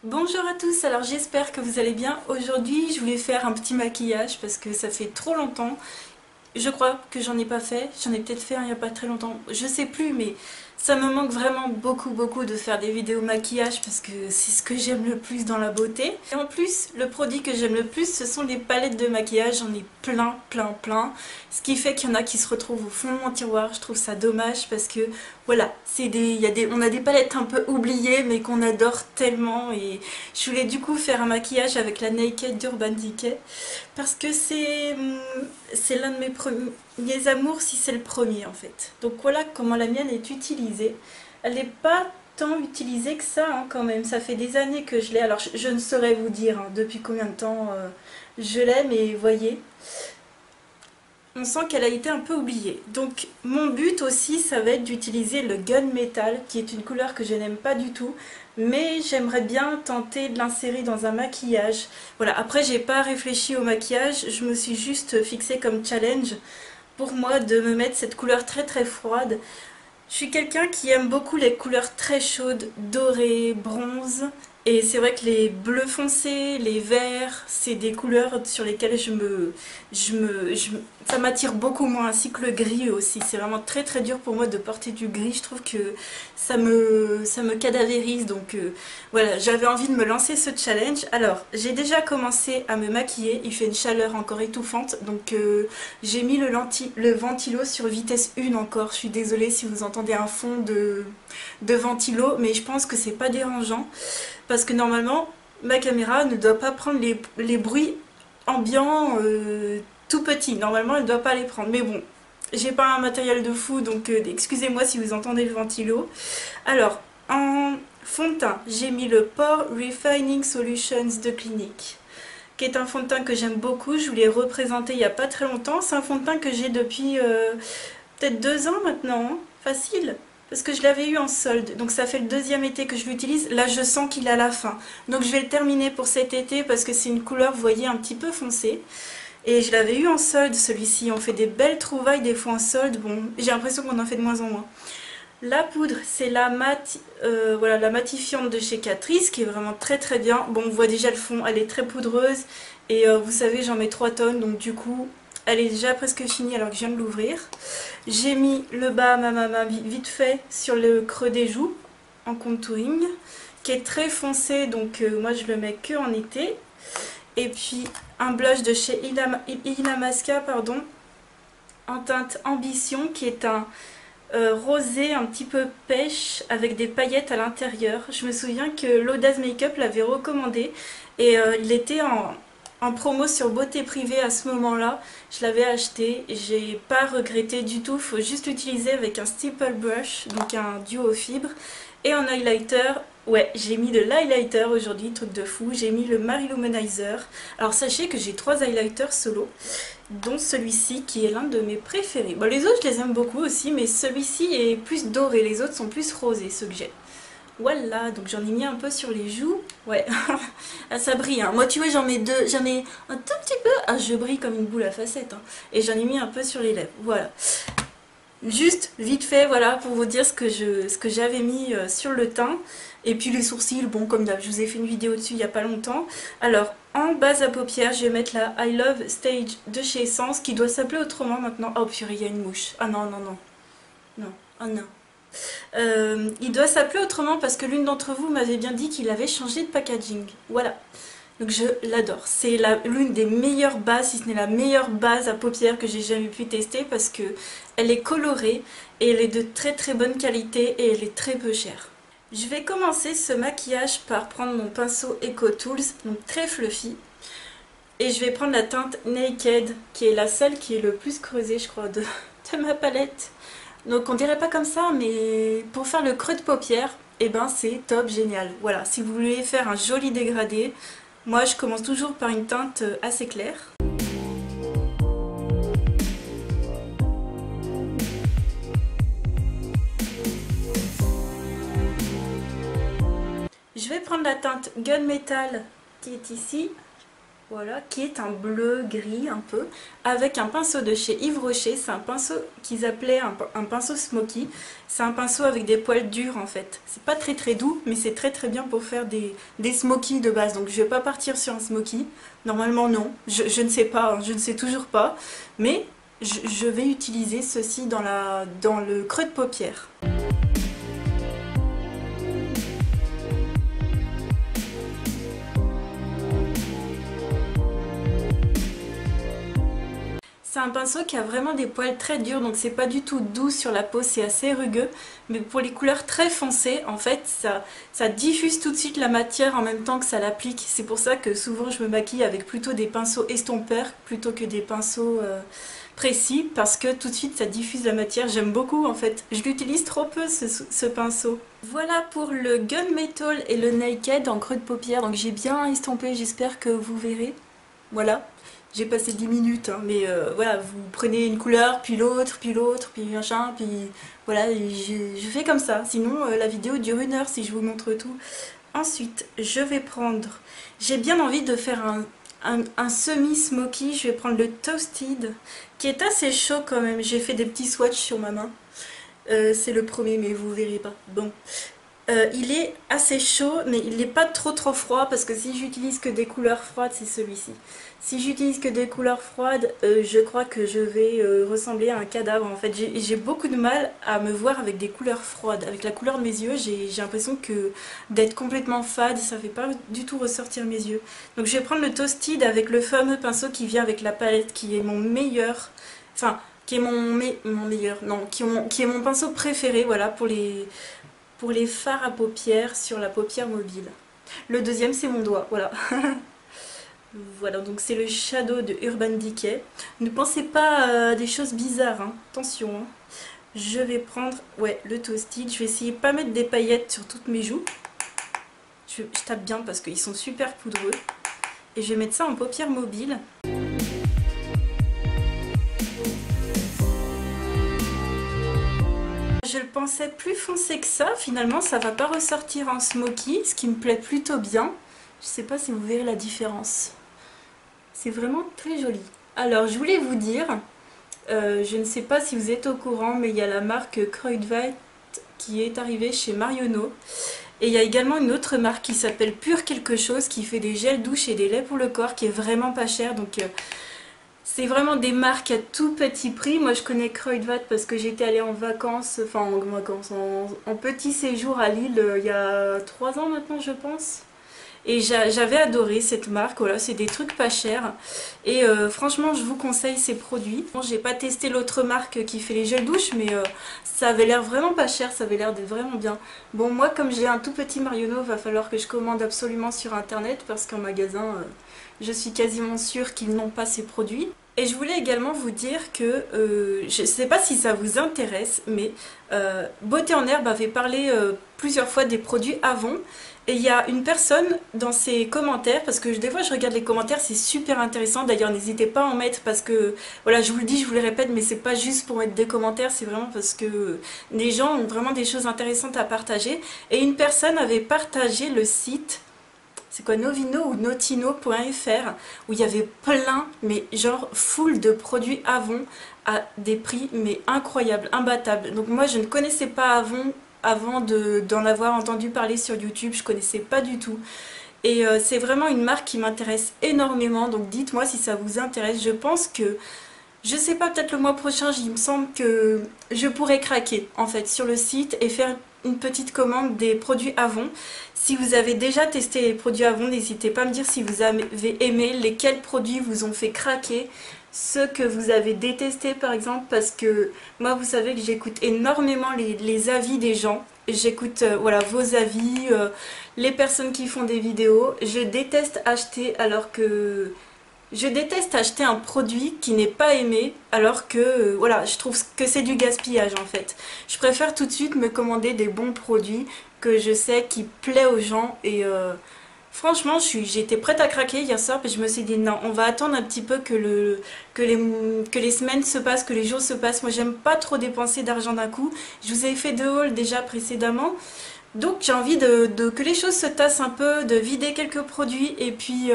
Bonjour à tous, alors j'espère que vous allez bien. Aujourd'hui je voulais faire un petit maquillage parce que ça fait trop longtemps. Je crois que j'en ai pas fait, j'en ai peut-être fait un il n'y a pas très longtemps, je sais plus, mais ça me manque vraiment beaucoup de faire des vidéos maquillage parce que c'est ce que j'aime le plus dans la beauté. Et en plus, le produit que j'aime le plus, ce sont les palettes de maquillage, j'en ai plein. Ce qui fait qu'il y en a qui se retrouvent au fond de mon tiroir, je trouve ça dommage parce que voilà, on a des palettes un peu oubliées mais qu'on adore tellement et je voulais du coup faire un maquillage avec la Naked d'Urban Decay parce que c'est l'un de mes premiers amours si c'est le premier en fait. Donc voilà comment la mienne est utilisée. Elle n'est pas tant utilisée que ça hein, quand même. Ça fait des années que je l'ai. Alors je ne saurais vous dire hein, depuis combien de temps je l'ai, mais voyez. On sent qu'elle a été un peu oubliée. Donc mon but aussi ça va être d'utiliser le Gunmetal qui est une couleur que je n'aime pas du tout mais j'aimerais bien tenter de l'insérer dans un maquillage. Voilà, après j'ai pas réfléchi au maquillage, je me suis juste fixée comme challenge pour moi de me mettre cette couleur très froide. Je suis quelqu'un qui aime beaucoup les couleurs très chaudes, dorées, bronze. Et c'est vrai que les bleus foncés, les verts, c'est des couleurs sur lesquelles ça m'attire beaucoup moins, ainsi que le gris aussi. C'est vraiment très dur pour moi de porter du gris. Je trouve que ça me cadavérise. Donc voilà, j'avais envie de me lancer ce challenge. Alors, j'ai déjà commencé à me maquiller. Il fait une chaleur encore étouffante. Donc j'ai mis le ventilo sur vitesse 1 encore. Je suis désolée si vous entendez un fond de ventilo, mais je pense que c'est pas dérangeant. Parce que normalement, ma caméra ne doit pas prendre les bruits ambiants tout petits. Normalement, elle ne doit pas les prendre. Mais bon, j'ai pas un matériel de fou, donc excusez-moi si vous entendez le ventilo. Alors, en fond de teint, j'ai mis le Pore Refining Solutions de Clinique, qui est un fond de teint que j'aime beaucoup. Je vous l'ai représenté il n'y a pas très longtemps. C'est un fond de teint que j'ai depuis peut-être 2 ans maintenant, hein, facile. Parce que je l'avais eu en solde, donc ça fait le deuxième été que je l'utilise. Là je sens qu'il est à la fin, donc je vais le terminer pour cet été parce que c'est une couleur, vous voyez, un petit peu foncée. Et je l'avais eu en solde celui-ci, on fait des belles trouvailles des fois en solde. Bon, j'ai l'impression qu'on en fait de moins en moins. La poudre, c'est la voilà, la matifiante de chez Catrice qui est vraiment très bien. Bon, on voit déjà le fond, elle est très poudreuse et vous savez j'en mets 3 tonnes, donc du coup elle est déjà presque finie alors que je viens de l'ouvrir. J'ai mis le bas Mama vite fait sur le creux des joues en contouring qui est très foncé, donc moi je le mets que en été. Et puis un blush de chez Illamasqua pardon, en teinte Ambition qui est un rosé un petit peu pêche avec des paillettes à l'intérieur. Je me souviens que l'Audace Makeup l'avait recommandé et il était en promo sur Beauté Privée à ce moment-là. Je l'avais acheté, j'ai pas regretté du tout. Il faut juste l'utiliser avec un stipple brush, donc un duo fibre, et en highlighter. Ouais, j'ai mis de l'highlighter aujourd'hui, truc de fou. J'ai mis le Mariluminizer. Alors sachez que j'ai 3 highlighters solo, dont celui-ci qui est l'un de mes préférés. Bon, les autres je les aime beaucoup aussi, mais celui-ci est plus doré, les autres sont plus rosés, ceux que j'ai. Voilà, donc j'en ai mis un peu sur les joues. Ouais, ah, ça brille. Hein. Moi, tu vois, j'en mets un tout petit peu. Ah, je brille comme une boule à facettes. Hein. Et j'en ai mis un peu sur les lèvres. Voilà. Juste, vite fait, voilà, pour vous dire ce que j'avais mis sur le teint. Et puis les sourcils, bon, comme d'hab, je vous ai fait une vidéo dessus il n'y a pas longtemps. Alors, en base à paupières, je vais mettre la I Love Stage de chez Essence, qui doit s'appeler autrement maintenant. Oh purée, il y a une mouche. Ah non. Non, oh non. Il doit s'appeler autrement parce que l'une d'entre vous m'avait bien dit qu'il avait changé de packaging. Voilà. Donc je l'adore. C'est l'une des meilleures bases, si ce n'est la meilleure base à paupières que j'ai jamais pu tester parce que elle est colorée et elle est de très bonne qualité et elle est très peu chère. Je vais commencer ce maquillage par prendre mon pinceau Eco Tools, donc très fluffy. Et je vais prendre la teinte Naked, qui est la seule qui est le plus creusée, je crois, de ma palette. Donc on dirait pas comme ça, mais pour faire le creux de paupière, et ben c'est top, génial. Voilà, si vous voulez faire un joli dégradé, moi je commence toujours par une teinte assez claire. Je vais prendre la teinte Gunmetal qui est ici. Voilà, qui est un bleu gris un peu, avec un pinceau de chez Yves Rocher. C'est un pinceau qu'ils appelaient un pinceau smoky. C'est un pinceau avec des poils durs en fait. C'est pas très très doux, mais c'est très très bien pour faire des smokies de base. Donc je vais pas partir sur un smoky. Normalement non, je ne sais pas, hein, je ne sais toujours pas. Mais je vais utiliser ceci dans le creux de paupière. C'est un pinceau qui a vraiment des poils très durs, donc c'est pas du tout doux sur la peau, c'est assez rugueux. Mais pour les couleurs très foncées, en fait, ça diffuse tout de suite la matière en même temps que ça l'applique. C'est pour ça que souvent je me maquille avec plutôt des pinceaux estompeurs plutôt que des pinceaux précis, parce que tout de suite ça diffuse la matière. J'aime beaucoup en fait. Je l'utilise trop peu ce pinceau. Voilà pour le Gunmetal et le Naked en creux de paupière. Donc j'ai bien estompé, j'espère que vous verrez. Voilà. J'ai passé 10 minutes, hein, mais voilà, vous prenez une couleur, puis l'autre, puis machin, puis voilà, je fais comme ça. Sinon, la vidéo dure 1 heure si je vous montre tout. Ensuite, je vais prendre... J'ai bien envie de faire un semi-smoky. Je vais prendre le Toasted, qui est assez chaud quand même. J'ai fait des petits swatchs sur ma main. C'est le premier, mais vous verrez pas. Bon. Il est assez chaud, mais il n'est pas trop froid, parce que si j'utilise que des couleurs froides, c'est celui-ci. Si j'utilise que des couleurs froides, je crois que je vais ressembler à un cadavre en fait. J'ai beaucoup de mal à me voir avec des couleurs froides. Avec la couleur de mes yeux, j'ai l'impression que d'être complètement fade, ça fait pas du tout ressortir mes yeux. Donc je vais prendre le Toasted avec le fameux pinceau qui vient avec la palette, qui est mon meilleur... Enfin, qui est mon meilleur... Non, qui est mon pinceau préféré, voilà, pour les fards à paupières sur la paupière mobile. Le deuxième, c'est mon doigt, voilà. Voilà, donc c'est le Shadow de Urban Decay. Ne pensez pas à des choses bizarres, hein. Attention. Hein. Je vais prendre, ouais, le Toasted. Je vais essayer de pas mettre des paillettes sur toutes mes joues. Je tape bien parce qu'ils sont super poudreux. Et je vais mettre ça en paupière mobile. Je le pensais plus foncé que ça. Finalement, ça va pas ressortir en smoky, ce qui me plaît plutôt bien. Je sais pas si vous verrez la différence. C'est vraiment très joli. Alors, je voulais vous dire, je ne sais pas si vous êtes au courant, mais il y a la marque Kruidvat qui est arrivée chez Marionneau. Et il y a également une autre marque qui s'appelle Pur quelque chose, qui fait des gels douche et des laits pour le corps, qui est vraiment pas cher. Donc, c'est vraiment des marques à tout petit prix. Moi, je connais Kruidvat parce que j'étais allée en vacances, enfin en petit séjour à Lille il y a 3 ans maintenant, je pense. Et j'avais adoré cette marque, voilà, c'est des trucs pas chers. Et franchement, je vous conseille ces produits. Bon, j'ai pas testé l'autre marque qui fait les gels douche, mais ça avait l'air vraiment pas cher, ça avait l'air d'être vraiment bien. Bon, moi, comme j'ai un tout petit Marionneau, va falloir que je commande absolument sur internet parce qu'en magasin, je suis quasiment sûre qu'ils n'ont pas ces produits. Et je voulais également vous dire que, je ne sais pas si ça vous intéresse, mais Beauté en Herbe avait parlé plusieurs fois des produits Avon. Et il y a une personne dans ses commentaires, parce que des fois je regarde les commentaires, c'est super intéressant. D'ailleurs, n'hésitez pas à en mettre parce que, voilà, je vous le dis, je vous le répète, mais c'est pas juste pour mettre des commentaires, c'est vraiment parce que les gens ont vraiment des choses intéressantes à partager. Et une personne avait partagé le site... C'est quoi, Novino ou Notino.fr, où il y avait plein, mais genre full de produits Avon à des prix mais incroyables, imbattables. Donc moi je ne connaissais pas Avon avant d'en avoir entendu parler sur YouTube, je connaissais pas du tout. Et c'est vraiment une marque qui m'intéresse énormément, donc dites-moi si ça vous intéresse. Je pense que, je sais pas, peut-être le mois prochain, il me semble que je pourrais craquer en fait sur le site et faire une petite commande des produits Avon. Si vous avez déjà testé les produits Avon, n'hésitez pas à me dire si vous avez aimé, lesquels produits vous ont fait craquer, ceux que vous avez détestés par exemple, parce que moi vous savez que j'écoute énormément les avis des gens. J'écoute voilà, vos avis, les personnes qui font des vidéos. Je déteste acheter alors que... Je déteste acheter un produit qui n'est pas aimé alors que voilà, je trouve que c'est du gaspillage en fait. Je préfère tout de suite me commander des bons produits que je sais qui plaisent aux gens et franchement j'étais prête à craquer hier soir puis je me suis dit non, on va attendre un petit peu que les semaines se passent, que les jours se passent. Moi j'aime pas trop dépenser d'argent d'un coup. Je vous ai fait 2 hauls déjà précédemment. Donc j'ai envie que les choses se tassent un peu, de vider quelques produits et puis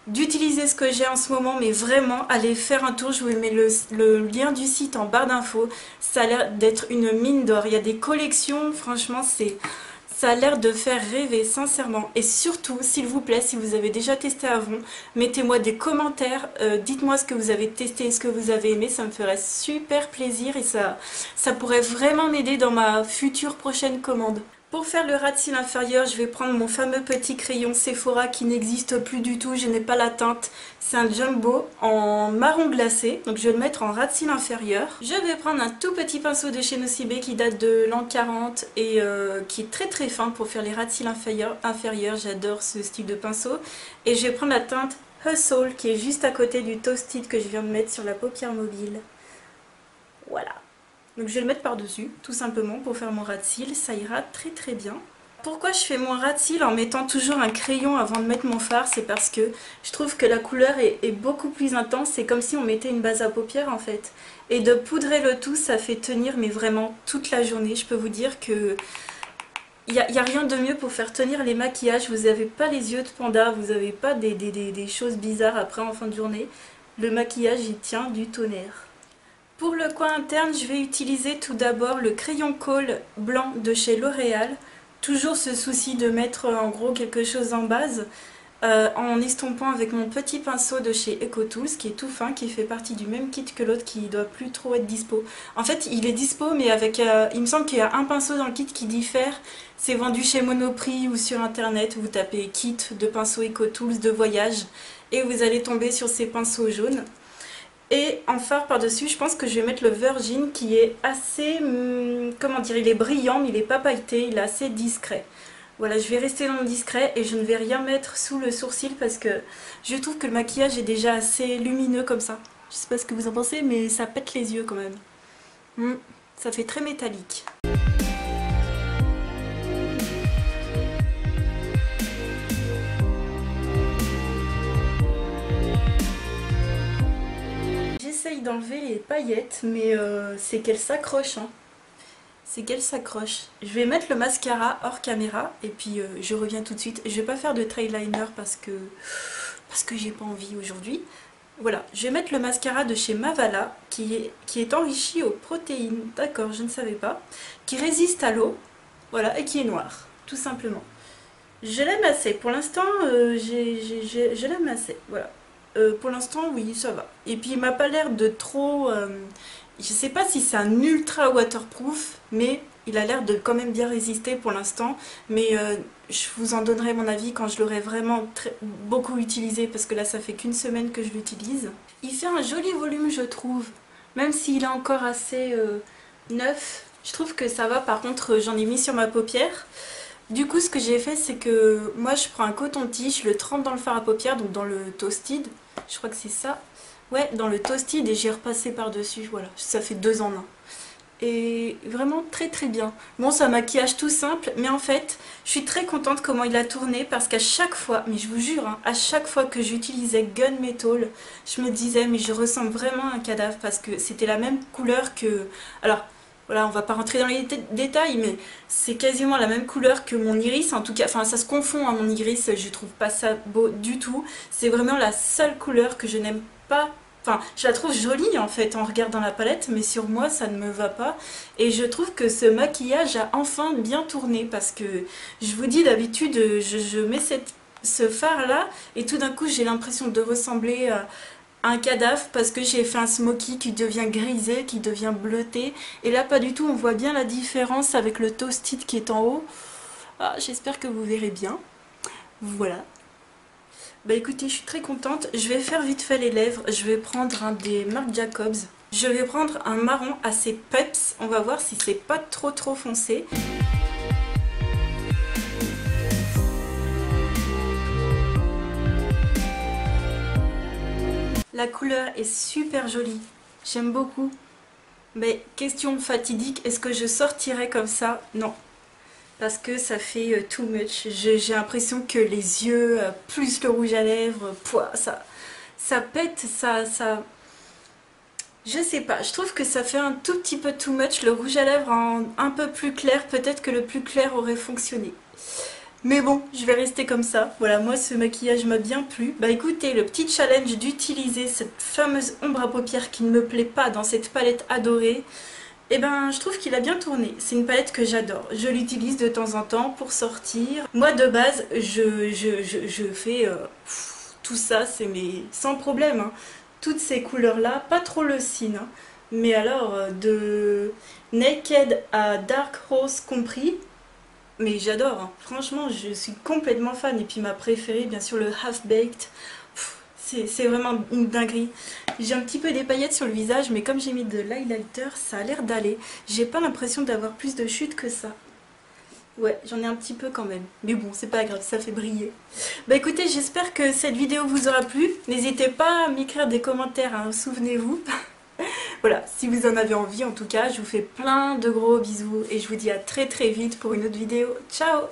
d'utiliser ce que j'ai en ce moment, mais vraiment allez faire un tour, je vous mets le lien du site en barre d'infos, ça a l'air d'être une mine d'or, il y a des collections, franchement ça a l'air de faire rêver, sincèrement. Et surtout, s'il vous plaît, si vous avez déjà testé avant, mettez-moi des commentaires, dites-moi ce que vous avez testé, ce que vous avez aimé, ça me ferait super plaisir et ça pourrait vraiment m'aider dans ma future prochaine commande. Pour faire le ras de cils inférieur, je vais prendre mon fameux petit crayon Sephora qui n'existe plus du tout, je n'ai pas la teinte. C'est un jumbo en marron glacé, donc je vais le mettre en ras de cils inférieur. Je vais prendre un tout petit pinceau de chez Nocibé qui date de l'an 40 et qui est très très fin pour faire les ras de cils inférieurs. J'adore ce style de pinceau. Et je vais prendre la teinte Hustle qui est juste à côté du Toasted que je viens de mettre sur la paupière mobile. Voilà. Donc je vais le mettre par-dessus, tout simplement, pour faire mon ras de cils, ça ira très très bien. Pourquoi je fais mon ras de cils en mettant toujours un crayon avant de mettre mon fard? C'est parce que je trouve que la couleur est beaucoup plus intense, c'est comme si on mettait une base à paupières en fait. Et de poudrer le tout, ça fait tenir mais vraiment toute la journée. Je peux vous dire que il n'y a rien de mieux pour faire tenir les maquillages. Vous n'avez pas les yeux de panda, vous n'avez pas des choses bizarres après en fin de journée. Le maquillage il tient du tonnerre. Pour le coin interne, je vais utiliser tout d'abord le crayon colle blanc de chez L'Oréal. Toujours ce souci de mettre en gros quelque chose en base en estompant avec mon petit pinceau de chez EcoTools qui est tout fin, qui fait partie du même kit que l'autre qui doit plus trop être dispo. En fait il est dispo mais avec, il me semble qu'il y a un pinceau dans le kit qui diffère. C'est vendu chez Monoprix ou sur internet, vous tapez kit de pinceau EcoTools de voyage et vous allez tomber sur ces pinceaux jaunes. Et en fard par-dessus, je pense que je vais mettre le Virgin qui est assez, comment dire, il est brillant mais il n'est pas pailleté, il est assez discret. Voilà, je vais rester dans le discret et je ne vais rien mettre sous le sourcil parce que je trouve que le maquillage est déjà assez lumineux comme ça. Je sais pas ce que vous en pensez mais ça pète les yeux quand même. Ça fait très métallique. J'essaye d'enlever les paillettes mais c'est qu'elles s'accrochent. C'est qu'elle s'accroche. Je vais mettre le mascara hors caméra et puis je reviens tout de suite. Je vais pas faire de trail liner parce que j'ai pas envie aujourd'hui. Voilà, je vais mettre le mascara de chez Mavala qui est enrichi aux protéines, d'accord, je ne savais pas, qui résiste à l'eau, voilà, et qui est noir, tout simplement. Je l'aime assez, pour l'instant, je l'aime assez, voilà. Pour l'instant, oui, ça va. Et puis il m'a pas l'air de trop... je sais pas si c'est un ultra waterproof, mais il a l'air de quand même bien résister pour l'instant. Mais je vous en donnerai mon avis quand je l'aurai vraiment beaucoup utilisé, parce que là ça fait qu'une semaine que je l'utilise. Il fait un joli volume je trouve, même s'il est encore assez neuf. Je trouve que ça va, par contre j'en ai mis sur ma paupière. Du coup ce que j'ai fait c'est que moi je prends un coton-tige, je le trempe dans le fard à paupières, donc dans le Toasted, je crois que c'est ça. Ouais, dans le Toasted et j'ai repassé par-dessus, voilà, ça fait 2 en 1. Et vraiment très très bien. Bon, c'est un maquillage tout simple, mais en fait, je suis très contente comment il a tourné parce qu'à chaque fois, mais je vous jure, hein, à chaque fois que j'utilisais Gunmetal, je me disais, mais je ressemble vraiment à un cadavre parce que c'était la même couleur que... Alors, voilà, on va pas rentrer dans les détails, mais c'est quasiment la même couleur que mon iris, en tout cas, enfin ça se confond à mon iris, je trouve pas ça beau du tout. C'est vraiment la seule couleur que je n'aime pas. Enfin, je la trouve jolie en fait en regardant la palette, mais sur moi ça ne me va pas. Et je trouve que ce maquillage a enfin bien tourné parce que je vous dis d'habitude, je mets ce fard là et tout d'un coup j'ai l'impression de ressembler à un cadavre parce que j'ai fait un smoky qui devient grisé, qui devient bleuté. Et là pas du tout, on voit bien la différence avec le Toasted qui est en haut. Ah, j'espère que vous verrez bien. Voilà. Bah écoutez, je suis très contente. Je vais faire vite fait les lèvres. Je vais prendre un des Marc Jacobs. Je vais prendre un marron assez peps. On va voir si c'est pas trop foncé. La couleur est super jolie. J'aime beaucoup. Mais question fatidique, est-ce que je sortirais comme ça? Non. Parce que ça fait too much. J'ai l'impression que les yeux, plus le rouge à lèvres, ça pète, ça... Je sais pas, je trouve que ça fait un tout petit peu too much. Le rouge à lèvres un peu plus clair, peut-être que le plus clair aurait fonctionné. Mais bon, je vais rester comme ça. Voilà, moi ce maquillage m'a bien plu. Bah écoutez, le petit challenge d'utiliser cette fameuse ombre à paupières qui ne me plaît pas dans cette palette adorée, eh ben je trouve qu'il a bien tourné. C'est une palette que j'adore. Je l'utilise de temps en temps pour sortir. Moi de base, je fais tout ça, c'est mais sans problème, hein. Toutes ces couleurs-là, pas trop le cine, hein. Mais alors, de Naked à Dark Rose compris, mais j'adore, hein. Franchement, je suis complètement fan. Et puis ma préférée, bien sûr, le Half Baked. C'est vraiment une dinguerie. J'ai un petit peu des paillettes sur le visage, mais comme j'ai mis de l'highlighter, ça a l'air d'aller. J'ai pas l'impression d'avoir plus de chute que ça. Ouais, j'en ai un petit peu quand même. Mais bon, c'est pas grave, ça fait briller. Bah écoutez, j'espère que cette vidéo vous aura plu. N'hésitez pas à m'écrire des commentaires, hein, souvenez-vous. Voilà, si vous en avez envie, en tout cas, je vous fais plein de gros bisous et je vous dis à très très vite pour une autre vidéo. Ciao!